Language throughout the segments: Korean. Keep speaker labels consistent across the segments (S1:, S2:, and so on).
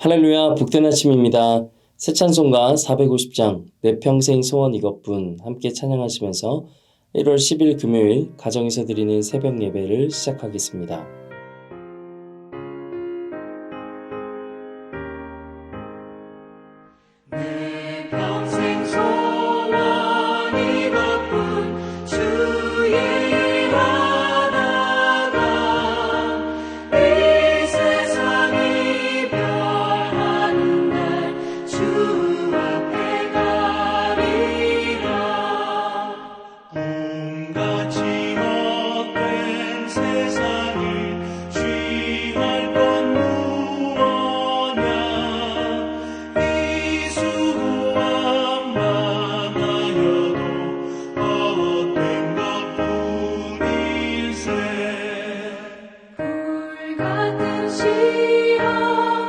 S1: 할렐루야, 복된 아침입니다. 새 찬송가 450장 내 평생 소원 이것뿐 함께 찬양하시면서 1월 10일 금요일 가정에서 드리는 새벽 예배를 시작하겠습니다.
S2: 내 평생 소원 이것뿐 주의 일 하다가 이 세상 이별하는 날 주 앞에 가리라. 온갖 지옥된 세상을 취할 건 무엇냐. 이 수고만 많아여도 헛된 것뿐일세. 불같은 시험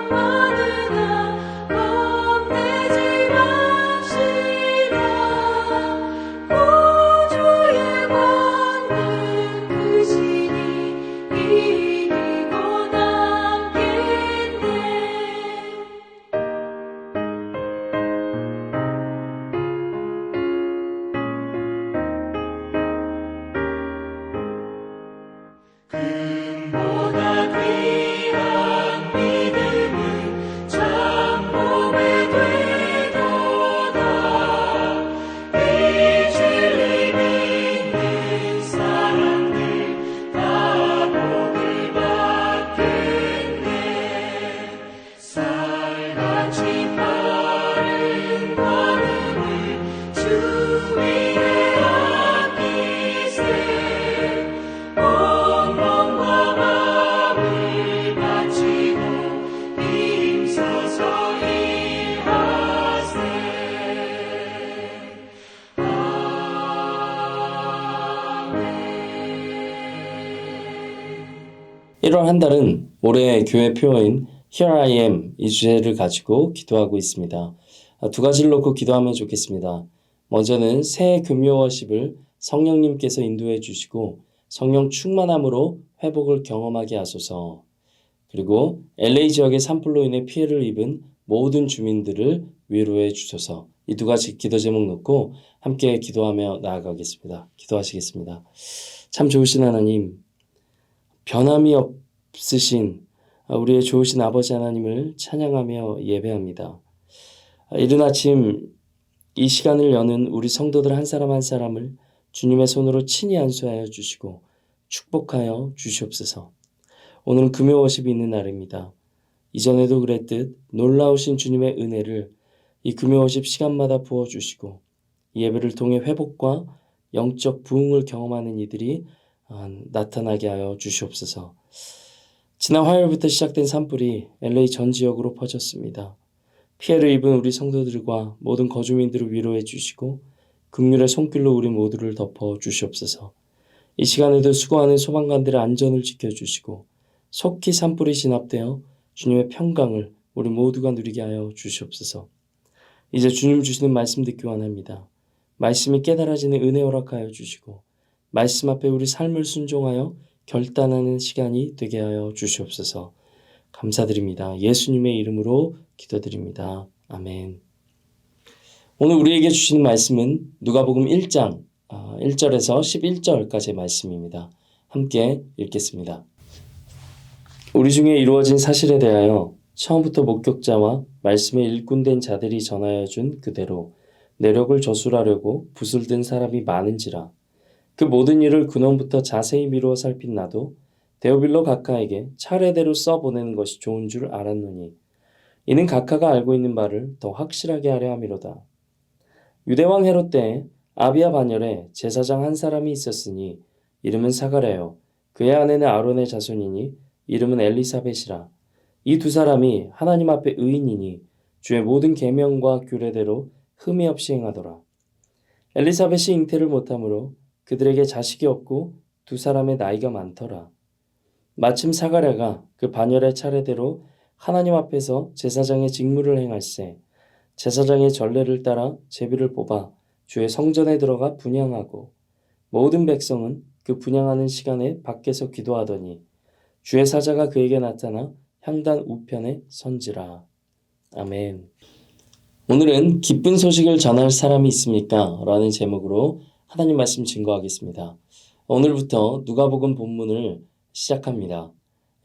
S2: 많으나 겁내지 마시라. 구주의 권능 크시니 이기고 남겠네. 금보다 귀한 믿음은 참복에 되도다. 이 진리 믿는 사람들 다 복을 받겠네. 쌀같이 빠른 걸음을 주 위에 아끼세. 온 몸과 마음을 바치고 힘써서 일하세. 아멘.
S1: 1월 한 달은 올해 교회 표어인 Here I am 이 주제를 가지고 기도하고 있습니다. 두 가지를 놓고 기도하면 좋겠습니다. 먼저는 새해 금요 워십을 성령님께서 인도해 주시고 성령 충만함으로 회복을 경험하게 하소서. 그리고 LA 지역의 산불로 인해 피해를 입은 모든 주민들을 위로해 주소서. 이 두 가지 기도 제목 놓고 함께 기도하며 나아가겠습니다. 기도하시겠습니다. 참 좋으신 하나님, 변함이 없으신 우리의 좋으신 아버지 하나님을 찬양하며 예배합니다. 이른 아침 이 시간을 여는 우리 성도들 한 사람 한 사람을 주님의 손으로 친히 안수하여 주시고 축복하여 주시옵소서. 오늘은 금요 워십이 있는 날입니다. 이전에도 그랬듯 놀라우신 주님의 은혜를 이 금요 워십 시간마다 부어주시고 이 예배를 통해 회복과 영적 부흥을 경험하는 이들이 나타나게 하여 주시옵소서. 지난 화요일부터 시작된 산불이 LA 전 지역으로 퍼졌습니다. 피해를 입은 우리 성도들과 모든 거주민들을 위로해 주시고 긍휼의 손길로 우리 모두를 덮어 주시옵소서. 이 시간에도 수고하는 소방관들의 안전을 지켜주시고 속히 산불이 진압되어 주님의 평강을 우리 모두가 누리게 하여 주시옵소서. 이제 주님 주시는 말씀 듣기 원합니다. 말씀이 깨달아지는 은혜 허락하여 주시고 말씀 앞에 우리 삶을 순종하여 결단하는 시간이 되게 하여 주시옵소서. 감사드립니다. 예수님의 이름으로 기도드립니다. 아멘. 오늘 우리에게 주시는 말씀은 누가복음 1장 1절에서 11절까지의 말씀입니다. 함께 읽겠습니다. 우리 중에 이루어진 사실에 대하여 처음부터 목격자와 말씀에 일꾼된 자들이 전하여 준 그대로 내력을 저술하려고 붓을 든 사람이 많은지라. 그 모든 일을 근원부터 자세히 미루어 살핀 나도 데오빌로 각하에게 차례대로 써보내는 것이 좋은 줄 알았노니 이는 각하가 알고 있는 바를 더 확실하게 하려 함이로다. 유대왕 헤롯 때에 아비야 반열에 제사장 한 사람이 있었으니 이름은 사가랴요. 그의 아내는 아론의 자손이니 이름은 엘리사벳이라. 이 두 사람이 하나님 앞에 의인이니 주의 모든 계명과 규례대로 흠이 없이 행하더라. 엘리사벳이 잉태를 못하므로 그들에게 자식이 없고 두 사람의 나이가 많더라. 마침 사가랴가 그 반열의 차례대로 하나님 앞에서 제사장의 직무를 행할세 제사장의 전례를 따라 제비를 뽑아 주의 성전에 들어가 분향하고 모든 백성은 그 분향하는 시간에 밖에서 기도하더니 주의 사자가 그에게 나타나 향단 우편에 선지라. 아멘. 오늘은 기쁜 소식을 전할 사람이 있습니까? 라는 제목으로 하나님 말씀 증거하겠습니다. 오늘부터 누가복음 본문을 시작합니다.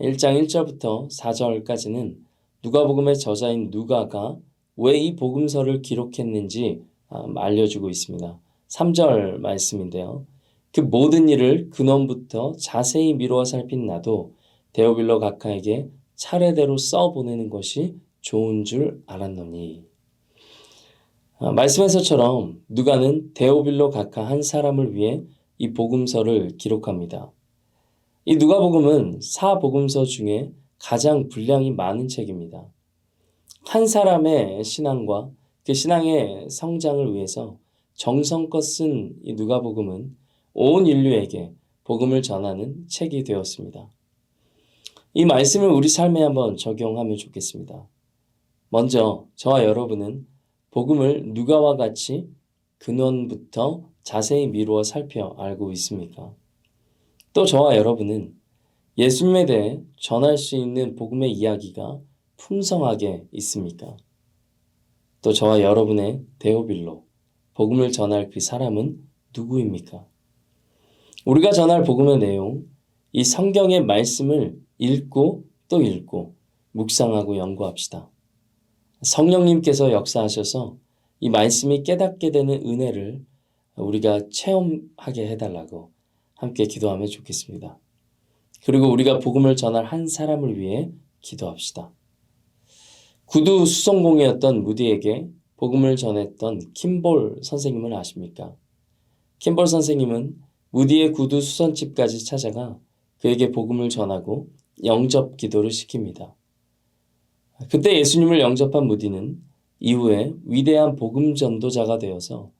S1: 1장 1절부터 4절까지는 누가복음의 저자인 누가가 왜 이 복음서를 기록했는지 알려주고 있습니다. 3절 말씀인데요. 그 모든 일을 근원부터 자세히 미루어 살핀 나도 데오빌로 각하에게 차례대로 써보내는 것이 좋은 줄 알았노니. 말씀에서처럼 누가는 데오빌로 각하 한 사람을 위해 이 복음서를 기록합니다. 이 누가복음은 사복음서 중에 가장 분량이 많은 책입니다. 한 사람의 신앙과 그 신앙의 성장을 위해서 정성껏 쓴 이 누가복음은 온 인류에게 복음을 전하는 책이 되었습니다. 이 말씀을 우리 삶에 한번 적용하면 좋겠습니다. 먼저 저와 여러분은 복음을 누가와 같이 근원부터 자세히 미루어 살펴 알고 있습니까? 또 저와 여러분은 예수님에 대해 전할 수 있는 복음의 이야기가 풍성하게 있습니까? 또 저와 여러분의 데오빌로, 복음을 전할 그 사람은 누구입니까? 우리가 전할 복음의 내용, 이 성경의 말씀을 읽고 또 읽고 묵상하고 연구합시다. 성령님께서 역사하셔서 이 말씀이 깨닫게 되는 은혜를 우리가 체험하게 해달라고 함께 기도하면 좋겠습니다. 그리고 우리가 복음을 전할 한 사람을 위해 기도합시다. 구두 수송공이었던 무디에게 복음을 전했던 킴볼 선생님을 아십니까? 킴볼 선생님은 무디의 구두 수선집까지 찾아가 그에게 복음을 전하고 영접 기도를 시킵니다. 그때 예수님을 영접한 무디는 이후에 위대한 복음 전도자가 되어서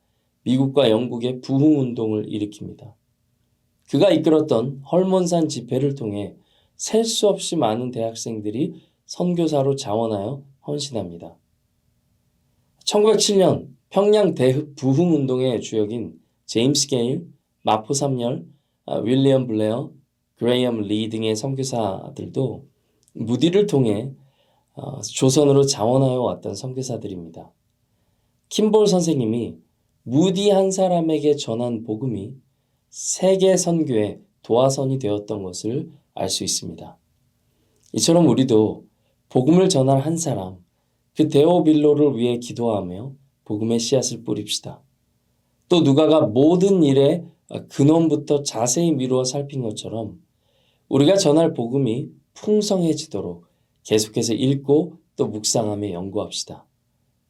S1: 미국과 영국의 부흥운동을 일으킵니다. 그가 이끌었던 헐몬산 집회를 통해 셀 수 없이 많은 대학생들이 선교사로 자원하여 헌신합니다. 1907년 평양 대부흥운동의 주역인 제임스 게일, 마포 3열, 윌리엄 블레어, 그레이엄 리 등의 선교사들도 무디를 통해 조선으로 자원하여 왔던 선교사들입니다. 킴볼 선생님이 무디 한 사람에게 전한 복음이 세계 선교의 도화선이 되었던 것을 알 수 있습니다. 이처럼 우리도 복음을 전할 한 사람, 그 데오빌로를 위해 기도하며 복음의 씨앗을 뿌립시다. 또 누가가 모든 일에 근원부터 자세히 미루어 살핀 것처럼 우리가 전할 복음이 풍성해지도록 계속해서 읽고 또 묵상하며 연구합시다.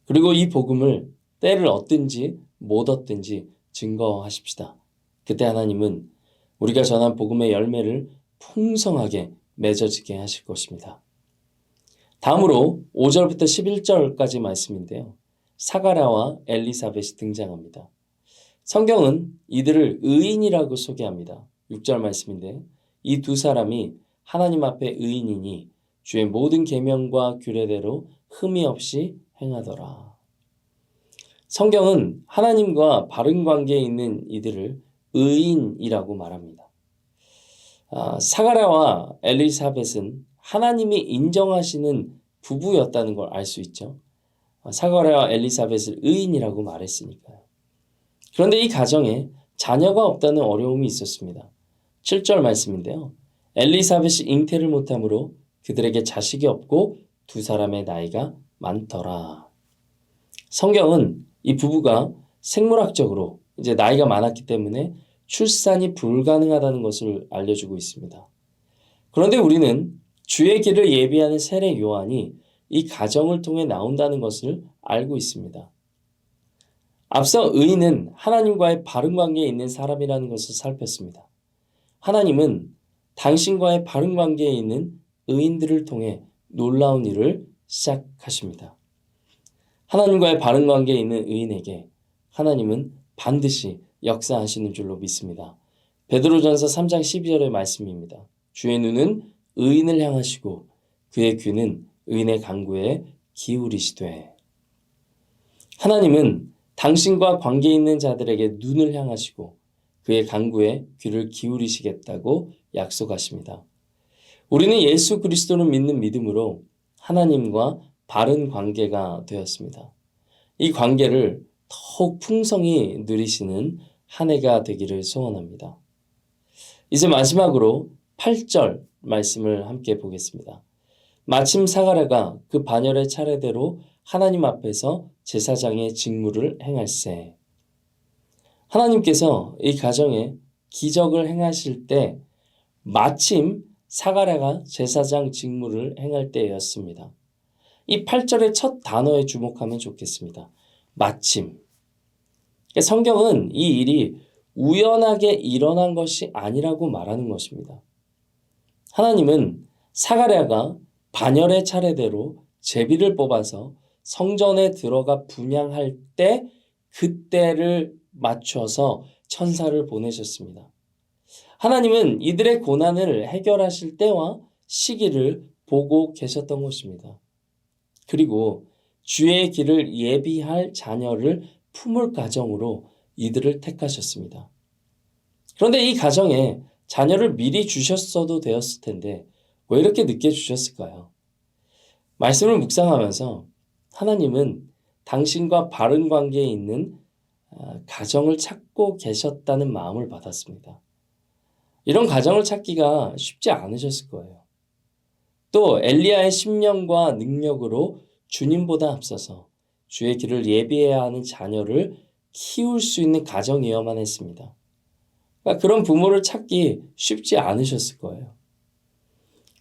S1: 그리고 이 복음을 때를 얻든지 못 얻든지 증거하십시다. 그때 하나님은 우리가 전한 복음의 열매를 풍성하게 맺어지게 하실 것입니다. 다음으로 5절부터 11절까지 말씀인데요. 사가랴와 엘리사벳이 등장합니다. 성경은 이들을 의인이라고 소개합니다. 6절 말씀인데 이 두 사람이 하나님 앞에 의인이니 주의 모든 계명과 규례대로 흠이 없이 행하더라. 성경은 하나님과 바른 관계에 있는 이들을 의인이라고 말합니다. 사가랴와 엘리사벳은 하나님이 인정하시는 부부였다는 걸 알 수 있죠. 사가랴와 엘리사벳을 의인이라고 말했으니까요. 그런데 이 가정에 자녀가 없다는 어려움이 있었습니다. 7절 말씀인데요. 엘리사벳이 잉태를 못함으로 그들에게 자식이 없고 두 사람의 나이가 많더라. 성경은 이 부부가 생물학적으로 이제 나이가 많았기 때문에 출산이 불가능하다는 것을 알려주고 있습니다. 그런데 우리는 주의 길을 예비하는 세례 요한이 이 가정을 통해 나온다는 것을 알고 있습니다. 앞서 의인은 하나님과의 바른 관계에 있는 사람이라는 것을 살폈습니다. 하나님은 당신과의 바른 관계에 있는 의인들을 통해 놀라운 일을 시작하십니다. 하나님과의 바른 관계에 있는 의인에게 하나님은 반드시 역사하시는 줄로 믿습니다. 베드로전서 3장 12절의 말씀입니다. 주의 눈은 의인을 향하시고 그의 귀는 의인의 간구에 기울이시되. 하나님은 당신과 관계 있는 자들에게 눈을 향하시고 그의 간구에 귀를 기울이시겠다고 약속하십니다. 우리는 예수 그리스도를 믿는 믿음으로 하나님과 바른 관계가 되었습니다. 이 관계를 더욱 풍성히 누리시는 한 해가 되기를 소원합니다. 이제 마지막으로 8절 말씀을 함께 보겠습니다. 마침 사가랴가 그 반열의 차례대로 하나님 앞에서 제사장의 직무를 행할세. 하나님께서 이 가정에 기적을 행하실 때 마침 사가랴가 제사장 직무를 행할 때였습니다. 이 8절의 첫 단어에 주목하면 좋겠습니다. 마침. 성경은 이 일이 우연하게 일어난 것이 아니라고 말하는 것입니다. 하나님은 사가랴가 반열의 차례대로 제비를 뽑아서 성전에 들어가 분향할 때 그때를 맞춰서 천사를 보내셨습니다. 하나님은 이들의 고난을 해결하실 때와 시기를 보고 계셨던 것입니다. 그리고 주의 길을 예비할 자녀를 품을 가정으로 이들을 택하셨습니다. 그런데 이 가정에 자녀를 미리 주셨어도 되었을 텐데 왜 이렇게 늦게 주셨을까요? 말씀을 묵상하면서 하나님은 당신과 바른 관계에 있는 가정을 찾고 계셨다는 마음을 받았습니다. 이런 가정을 찾기가 쉽지 않으셨을 거예요. 또 엘리야의 심령과 능력으로 주님보다 앞서서 주의 길을 예비해야 하는 자녀를 키울 수 있는 가정이어야만 했습니다. 그러니까 그런 부모를 찾기 쉽지 않으셨을 거예요.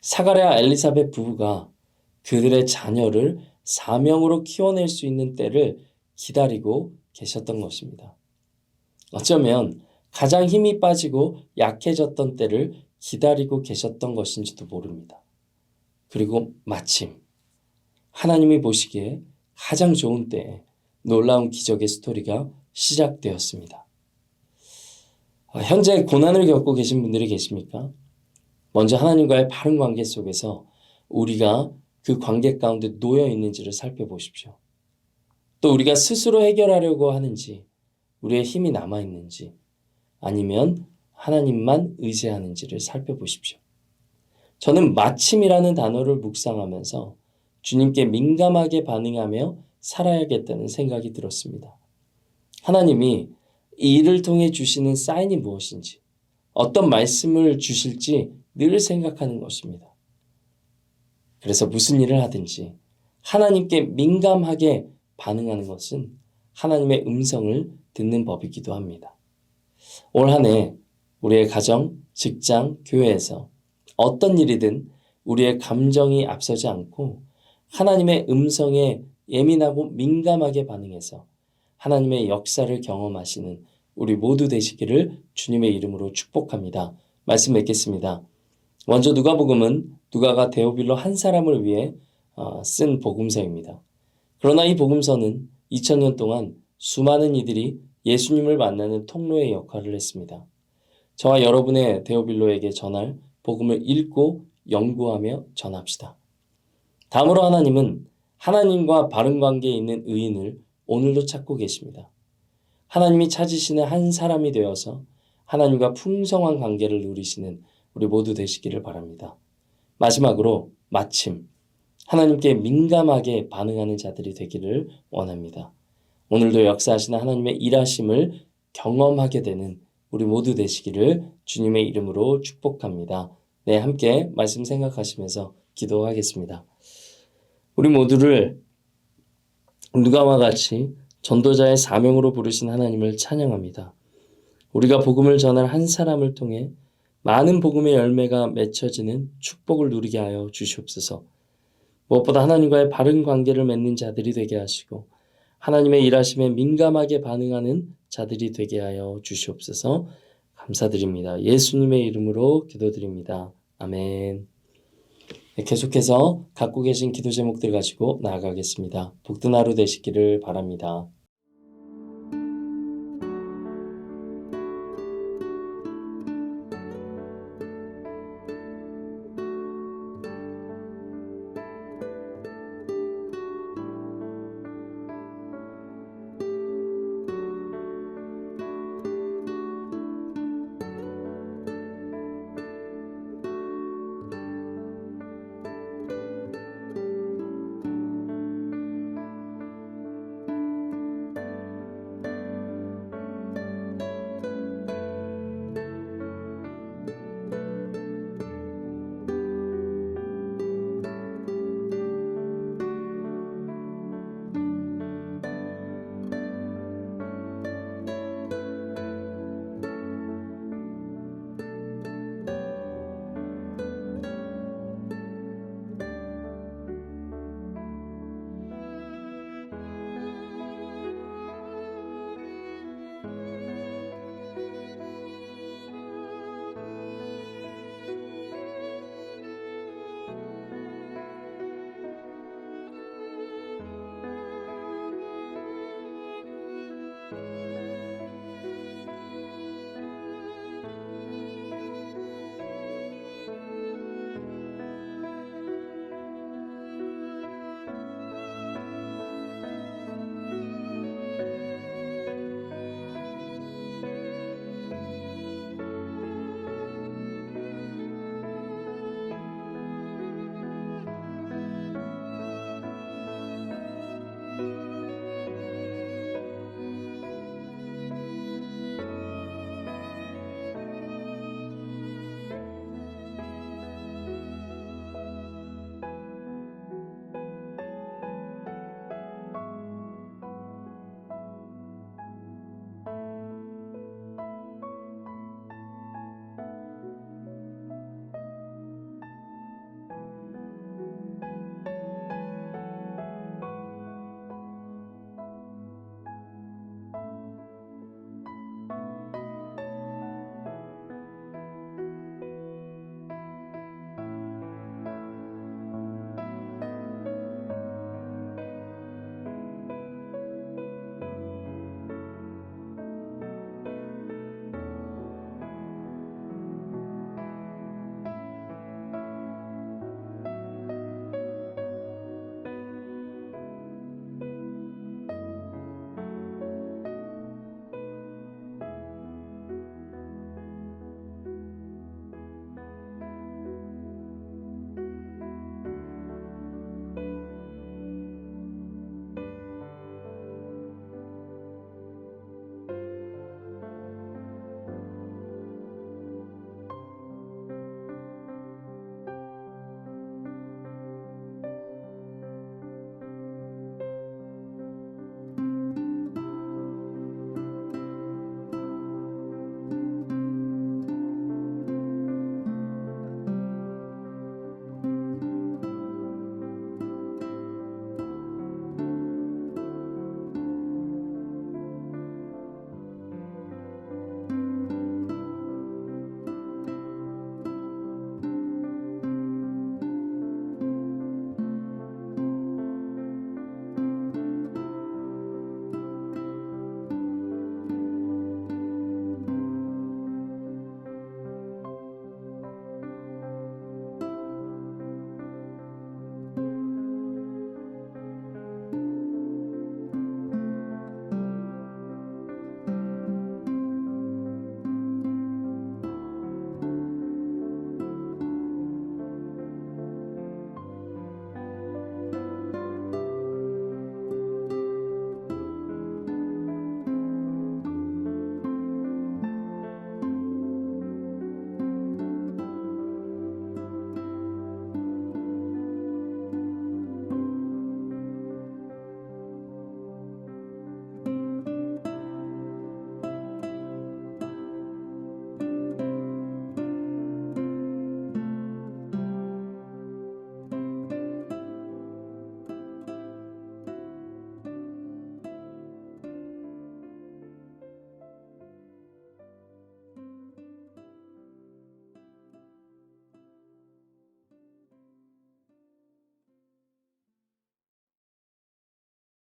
S1: 사가랴 엘리사벳 부부가 그들의 자녀를 사명으로 키워낼 수 있는 때를 기다리고 계셨던 것입니다. 어쩌면 가장 힘이 빠지고 약해졌던 때를 기다리고 계셨던 것인지도 모릅니다. 그리고 마침 하나님이 보시기에 가장 좋은 때에 놀라운 기적의 스토리가 시작되었습니다. 현재 고난을 겪고 계신 분들이 계십니까? 먼저 하나님과의 바른 관계 속에서 우리가 그 관계 가운데 놓여 있는지를 살펴보십시오. 또 우리가 스스로 해결하려고 하는지, 우리의 힘이 남아 있는지, 아니면 하나님만 의지하는지를 살펴보십시오. 저는 마침이라는 단어를 묵상하면서 주님께 민감하게 반응하며 살아야겠다는 생각이 들었습니다. 하나님이 이 일을 통해 주시는 사인이 무엇인지, 어떤 말씀을 주실지 늘 생각하는 것입니다. 그래서 무슨 일을 하든지 하나님께 민감하게 반응하는 것은 하나님의 음성을 듣는 법이기도 합니다. 올 한 해 우리의 가정, 직장, 교회에서 어떤 일이든 우리의 감정이 앞서지 않고 하나님의 음성에 예민하고 민감하게 반응해서 하나님의 역사를 경험하시는 우리 모두 되시기를 주님의 이름으로 축복합니다. 말씀 맺겠습니다. 먼저 누가복음은 누가가 데오빌로 한 사람을 위해 쓴 복음서입니다. 그러나 이 복음서는 2000년 동안 수많은 이들이 예수님을 만나는 통로의 역할을 했습니다. 저와 여러분의 데오빌로에게 전할 복음을 읽고 연구하며 전합시다. 다음으로 하나님은 하나님과 바른 관계에 있는 의인을 오늘도 찾고 계십니다. 하나님이 찾으시는 한 사람이 되어서 하나님과 풍성한 관계를 누리시는 우리 모두 되시기를 바랍니다. 마지막으로 마침 하나님께 민감하게 반응하는 자들이 되기를 원합니다. 오늘도 역사하시는 하나님의 일하심을 경험하게 되는 우리 모두 되시기를 주님의 이름으로 축복합니다. 네, 함께 말씀 생각하시면서 기도하겠습니다. 우리 모두를 누가와 같이 전도자의 사명으로 부르신 하나님을 찬양합니다. 우리가 복음을 전할 한 사람을 통해 많은 복음의 열매가 맺혀지는 축복을 누리게 하여 주시옵소서. 무엇보다 하나님과의 바른 관계를 맺는 자들이 되게 하시고 하나님의 일하심에 민감하게 반응하는 자들이 되게 하여 주시옵소서. 감사드립니다. 예수님의 이름으로 기도드립니다. 아멘. 계속해서 갖고 계신 기도 제목들 가지고 나아가겠습니다. 복된 하루 되시기를 바랍니다.